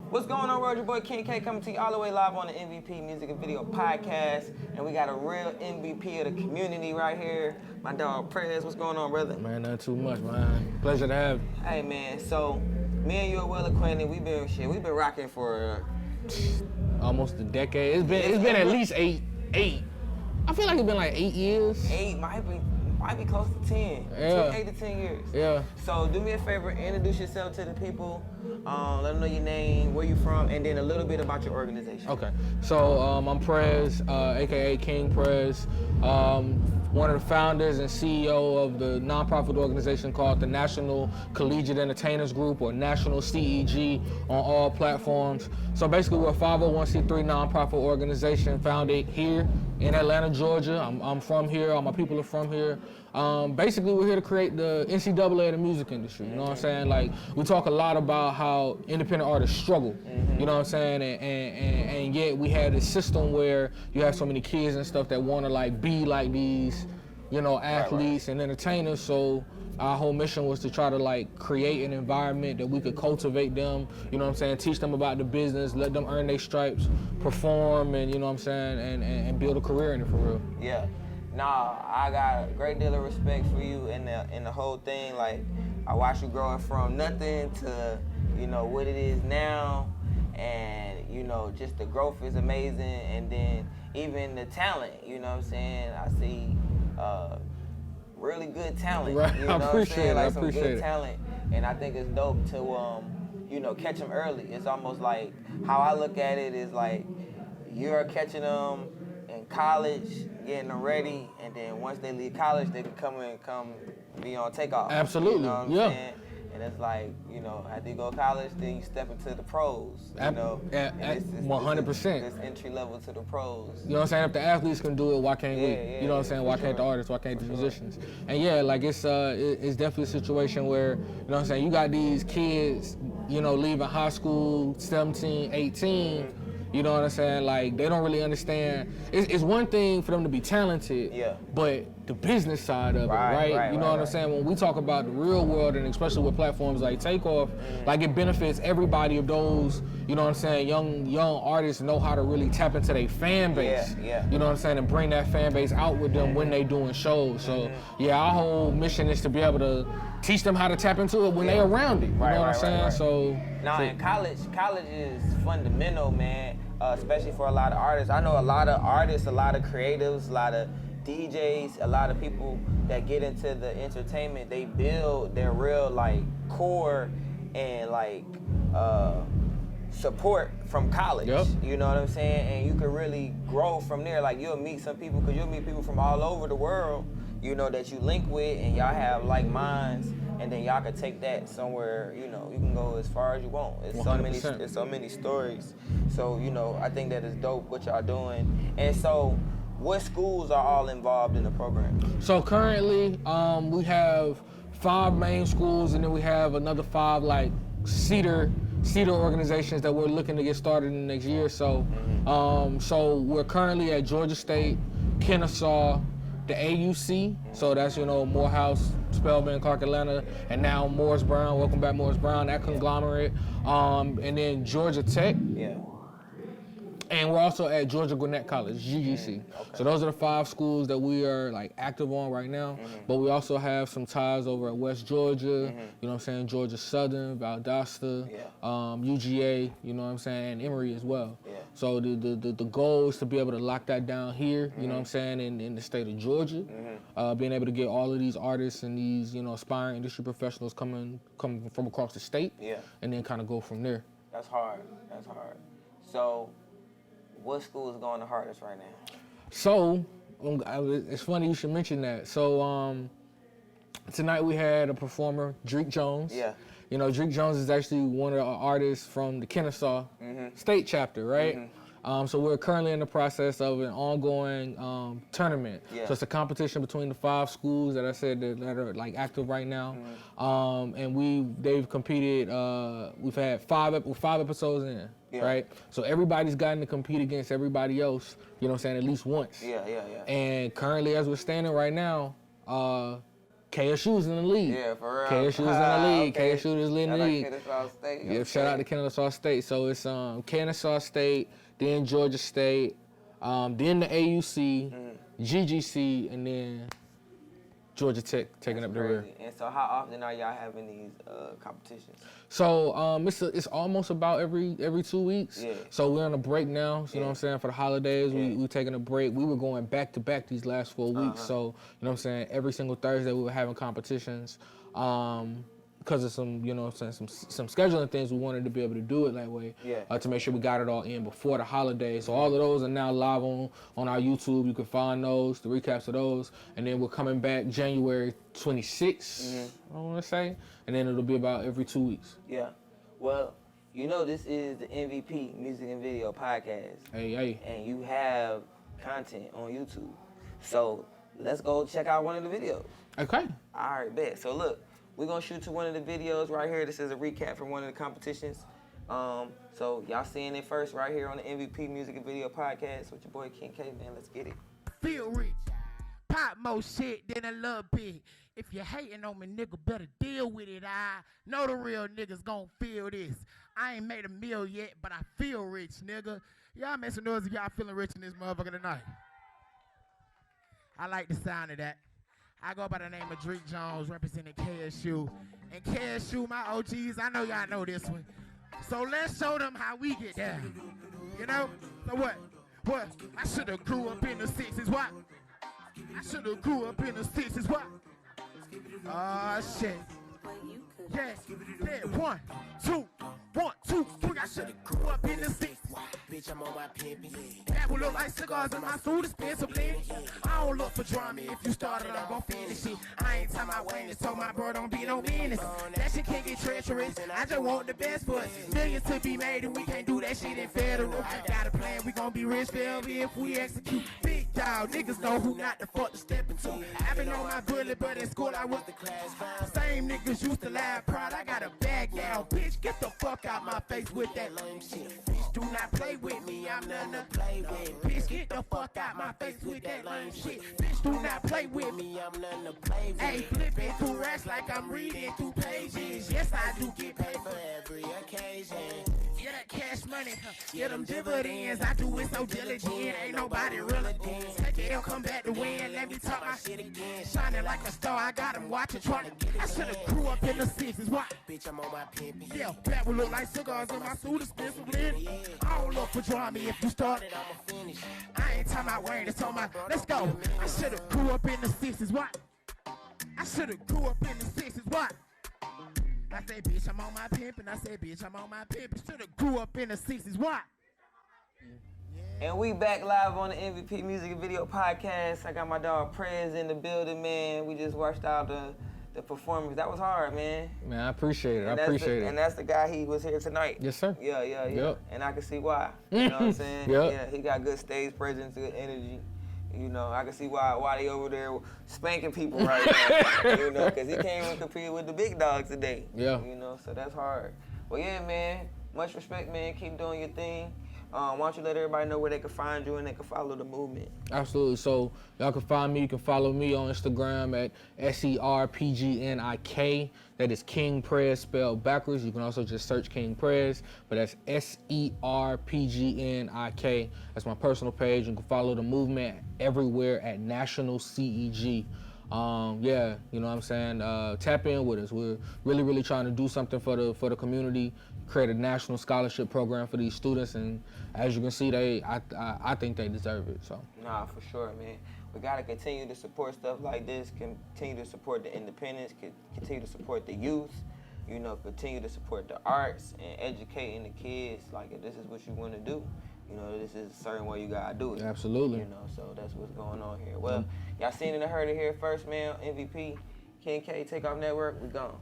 What's going on, Roger Boy King K coming to you all the way live on the MVP Music and Video Podcast. And we got a real MVP of the community right here. My dog Prez, what's going on, brother? Man, not too much, man. Pleasure to have you. Hey man, so me and you are well acquainted. We've been rocking for almost a decade. It's been at least eight. I feel like it's been like 8 years. 8 might be close to 10. Yeah. 8 to 10 years. Yeah. So do me a favor, introduce yourself to the people. Let them know your name, where you from, and then a little bit about your organization. Okay. So I'm Prez, aka King Prez. One of the founders and CEO of the nonprofit organization called the National Collegiate Entertainers Group, or National CEG, on all platforms. So basically, we're a 501c3 nonprofit organization founded here in Atlanta, Georgia. I'm from here. All my people are from here. Basically, we're here to create the NCAA of the music industry. You know what I'm saying? Like, we talk a lot about how independent artists struggle. You know what I'm saying? And yet we have this system where you have so many kids and stuff that want to like be like these, you know, athletes and entertainers. So our whole mission was to try to like create an environment that we could cultivate them, you know what I'm saying, teach them about the business, let them earn their stripes, perform, and you know what I'm saying, and build a career in it for real. Yeah. Nah, I got a great deal of respect for you in the whole thing. Like, I watched you growing from nothing to, you know, what it is now, and you know, just the growth is amazing, and then even the talent, you know what I'm saying? I see really good talent. Right. You know I appreciate it. Like some good talent, and I think it's dope to you know, catch them early. It's almost like how I look at it is like you're catching them in college, getting them ready, and then once they leave college, they can come be on TakeOff. Absolutely, you know what I'm yeah. saying? And it's like, you know, after you go to college, then you step into the pros, you know? 100%. This entry level to the pros. You know what I'm saying? If the athletes can do it, why can't we? Yeah, You know what I'm saying? Why can't the artists? Why can't the musicians? And yeah, like it's definitely a situation where, you know what I'm saying, you got these kids, you know, leaving high school, 17, 18, you know what I'm saying? Like, they don't really understand. It's one thing for them to be talented, but the business side of it, right? You know what I'm saying? When we talk about the real world, and especially with platforms like TakeOff, like it benefits everybody of those, you know what I'm saying, young artists know how to really tap into their fan base. You know what I'm saying? And bring that fan base out with them when they doing shows. So yeah, our whole mission is to be able to teach them how to tap into it when they're around it. You know what I'm saying? So now in college is fundamental, man, especially for a lot of artists. I know a lot of artists, a lot of creatives, a lot of DJs, a lot of people that get into the entertainment, they build their real like core and like support from college. You know what I'm saying? And you can really grow from there. Like, you'll meet some people, because you'll meet people from all over the world, you know, that you link with, and y'all have like minds, and then y'all can take that somewhere, you know, you can go as far as you want. It's 100%. so many stories. So, you know, I think that is dope what y'all doing. And so, what schools are all involved in the program? So currently, we have 5 main schools, and then we have another 5 like cedar organizations that we're looking to get started in the next year or so. So we're currently at Georgia State, Kennesaw, the AUC, so that's, you know, Morehouse, Spelman, Clark, Atlanta, and now Morris Brown. Welcome back, Morris Brown, that conglomerate. And then Georgia Tech. And we're also at Georgia Gwinnett College, GGC. So those are the 5 schools that we are like active on right now. But we also have some ties over at West Georgia, you know what I'm saying, Georgia Southern, Valdosta, UGA, you know what I'm saying, and Emory as well. So the goal is to be able to lock that down here, you know what I'm saying, in the state of Georgia. Being able to get all of these artists and these, you know, aspiring industry professionals coming from across the state, and then kind of go from there. That's hard. So, what school is going the hardest right now? So, it's funny you should mention that. So, tonight we had a performer, Drake Jones. You know, Drake Jones is actually one of our artists from the Kennesaw State chapter, right? So we're currently in the process of an ongoing tournament. So it's a competition between the 5 schools that I said that are like active right now. And they've competed, we've had 5 episodes in. Right? So everybody's gotten to compete against everybody else, you know what I'm saying, at least once. And currently, as we're standing right now, KSU's in the league. Yeah, for real. KSU's in the league. Okay. KSU is in the league. Kennesaw State. Yeah, shout out to Kennesaw State. So it's Kennesaw State, then Georgia State, then the AUC, GGC, and then Georgia Tech taking up the rear. And so how often are y'all having these competitions? So it's almost about every 2 weeks. Yeah. So we're on a break now. So, you know what I'm saying? For the holidays, we taking a break. We were going back to back these last 4 weeks. So, you know what I'm saying? Every single Thursday we were having competitions. Because of some, you know what I'm saying, some scheduling things, we wanted to be able to do it that way. Yeah. To make sure we got it all in before the holidays. So all of those are now live on our YouTube. You can find those, the recaps of those. And then we're coming back January 26th, I want to say. And then it'll be about every 2 weeks. Yeah. Well, you know this is the MVP Music and Video Podcast. Hey. And you have content on YouTube. So let's go check out one of the videos. Okay. All right, bet. So look, we're going to shoot to one of the videos right here. This is a recap from one of the competitions. So y'all seeing it first right here on the MVP Music and Video Podcast with your boy King K, man. Let's get it. Feel rich. Pop more shit than a little bit. If you're hating on me, nigga, better deal with it. I know the real niggas gon' feel this. I ain't made a meal yet, but I feel rich, nigga. Y'all make some noise if y'all feeling rich in this motherfucker tonight. I like the sound of that. I go by the name of Drake Jones, representing KSU. And KSU, my OGs, I know y'all know this one. So let's show them how we get down. You know? So what? What? I should have grew up in the 60s. What? I should have grew up in the 60s. What? Oh, shit. Yes. Yeah. 1, 2, 1, 2, 3. I should have grew up in the 60s. Bitch, I'm on my pimpin'. That would look like cigars in my suit, expensive plenty. I don't look for drama. If you started, I'm gon' finish it. I ain't time my way, told my bro don't be no menace. That shit can't get treacherous. I just want the best for us. Millions to be made, and we can't do that shit in federal. I got a plan, we gon' be rich forever if we execute. Big dog, niggas know who not the fuck to step into. I've been on my bullet, but in school I was the class clown. Same niggas used to laugh proud. I got a bag now. Bitch, get the fuck out my face with that lame shit. Bitch, do not play with me, I'm nothing to play with. Bitch, get the fuck out my face with that lame shit. Bitch, do not play with me, I'm nothing to play with. Hey, flipping through racks like I'm reading through pages. Yes, I do get paid for every occasion. Yeah, that cash money, yeah, them dividends. I do it so diligent, ain't nobody really dance. Take it, L, come back to win, let me talk my shit again. Shining like a star, I got them watching, trying to get it. I should've grew up in the 60s, why? Bitch, I'm on my pimpin'. Yeah, that would look like cigars in my suit, expensive plenty. I don't look for drama, if you started, I'ma finish. I ain't time my way, it's on my, let's go. I should've grew up in the 60s, what? I should've grew up in the 60s, what? I say, bitch, I'm on my pimpin'. I say, bitch, I'm on my pimpin'. Should've grew up in the 60s, what? And we back live on the MVP Music and Video Podcast. I got my dog Prez in the building, man. We just watched out the performance. That was hard, man. Man, I appreciate it. And that's the guy he was here tonight. Yes, sir. Yeah. Yep. And I can see why. You know what I'm saying? Yep. Yeah, he got good stage presence, good energy. You know, I can see why they over there spanking people right now. You know, because he can't even compete with the big dogs today. Yeah. You know, so that's hard. Well, yeah, man. Much respect, man. Keep doing your thing. Why don't you let everybody know where they can find you and they can follow the movement? Absolutely. So y'all can find me. You can follow me on Instagram at SERPGNIK. That is King Prez spelled backwards. You can also just search King Prez, but that's SERPGNIK. That's my personal page. You can follow the movement everywhere at National CEG. Yeah, you know what I'm saying? Tap in with us. We're really trying to do something for the community, create a national scholarship program for these students, and as you can see, I think they deserve it. So. Nah, for sure, man. We gotta continue to support stuff like this, continue to support the independents, continue to support the youth, you know, continue to support the arts and educating the kids. Like, if this is what you want to do, you know, this is a certain way you gotta do it. Absolutely. You know, so that's what's going on here. Well, y'all seen it and heard it here first, man. MVP, King K, TakeOff Network, we gone.